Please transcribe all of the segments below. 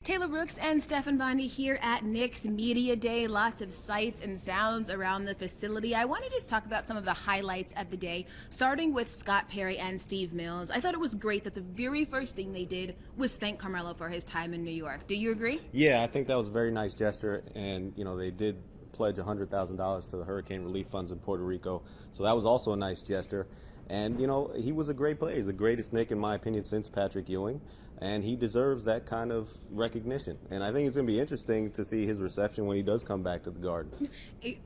Taylor Rooks and Stefan Bondy here at Knicks Media Day. Lots of sights and sounds around the facility. I want to just talk about some of the highlights of the day, starting with Scott Perry and Steve Mills. I thought it was great that the very first thing they did was thank Carmelo for his time in New York. Do you agree? Yeah, I think that was a very nice gesture, and they did pledge $100,000 to the hurricane relief funds in Puerto Rico, so that was also a nice gesture. And he was a great player. He's the greatest Knick in my opinion since Patrick Ewing, and he deserves that kind of recognition. And I think it's going to be interesting to see his reception when he does come back to the Garden.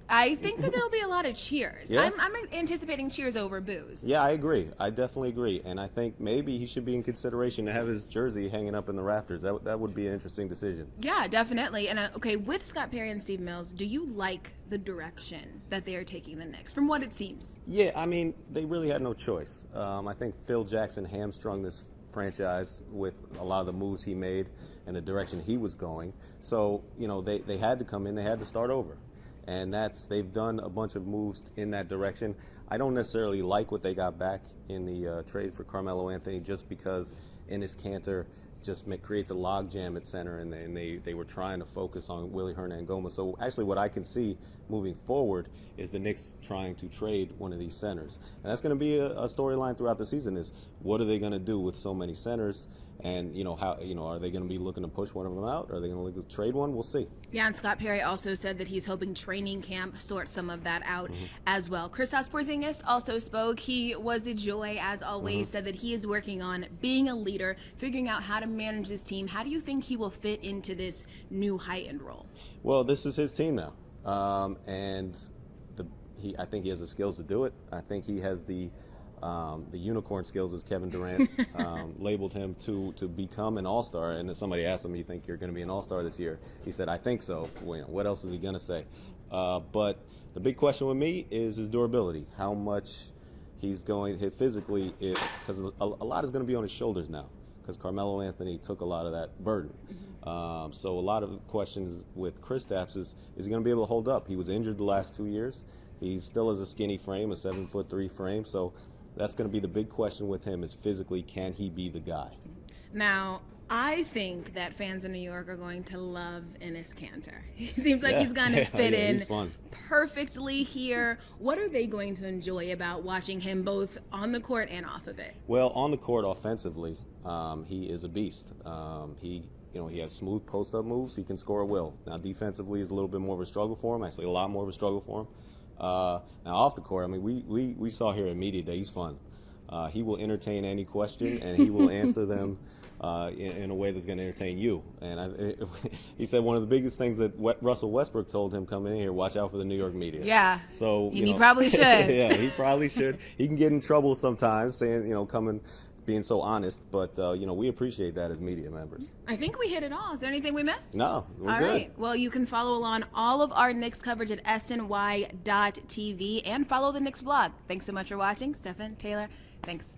I think that there'll be a lot of cheers. Yeah? I'm anticipating cheers over boos. Yeah, I agree. I definitely agree. And I think maybe he should be in consideration to have his jersey hanging up in the rafters. That would be an interesting decision. Yeah, definitely. And okay, with Scott Perry and Steve Mills, do you like the direction that they are taking the Knicks, from what it seems? Yeah, I mean, they really had no choice. I think Phil Jackson hamstrung this franchise with a lot of the moves he made and the direction he was going. So, they had to come in, they had to start over. And they've done a bunch of moves in that direction. I don't necessarily like what they got back in the trade for Carmelo Anthony, just because Enes Kanter just creates a logjam at center, and they were trying to focus on Willy Hernangomez. So actually what I can see moving forward is the Knicks trying to trade one of these centers. And that's going to be a storyline throughout the season, is what are they going to do with so many centers? And how are they going to be looking to push one of them out? Are they going to look to trade one? We'll see. Yeah, and Scott Perry also said that he's hoping training camp sorts some of that out as well. Kristaps Porzingis also spoke. He was a joy, as always, said that he is working on being a leader, figuring out how to manage this team. How do you think he will fit into this new heightened role? Well, this is his team now, and I think he has the skills to do it. I think he has the unicorn skills, as Kevin Durant labeled him, to become an all-star. And then somebody asked him, "You think you're going to be an all-star this year?" He said, "I think so." Well, what else is he going to say? But the big question with me is his durability. How much he's going to hit physically, because a lot is going to be on his shoulders now, because Carmelo Anthony took a lot of that burden. So a lot of questions with Kristaps is he going to be able to hold up? He was injured the last 2 years. He still has a skinny frame, a 7'3" frame. So that's going to be the big question with him, is physically, can he be the guy? Now, I think that fans in New York are going to love Enes Kanter. He seems like he's going to fit in perfectly here. What are they going to enjoy about watching him both on the court and off of it? Well, on the court offensively, he is a beast. He has smooth post-up moves. He can score at will. Now, defensively is a little bit more of a struggle for him, actually a lot more of a struggle for him. Now, off the court, I mean, we saw here at Media Day, he's fun. He will entertain any question, and he will answer them in a way that's going to entertain you. And he said one of the biggest things that Russell Westbrook told him coming in here: watch out for the New York media. Yeah. So he probably should. Yeah, he probably should. He can get in trouble sometimes, saying being so honest, but we appreciate that as media members. I think we hit it all. Is there anything we missed? No, we're all good. Right. Well, you can follow along all of our Knicks coverage at SNY.TV and follow the Knicks blog. Thanks so much for watching. Stefan, Taylor, thanks.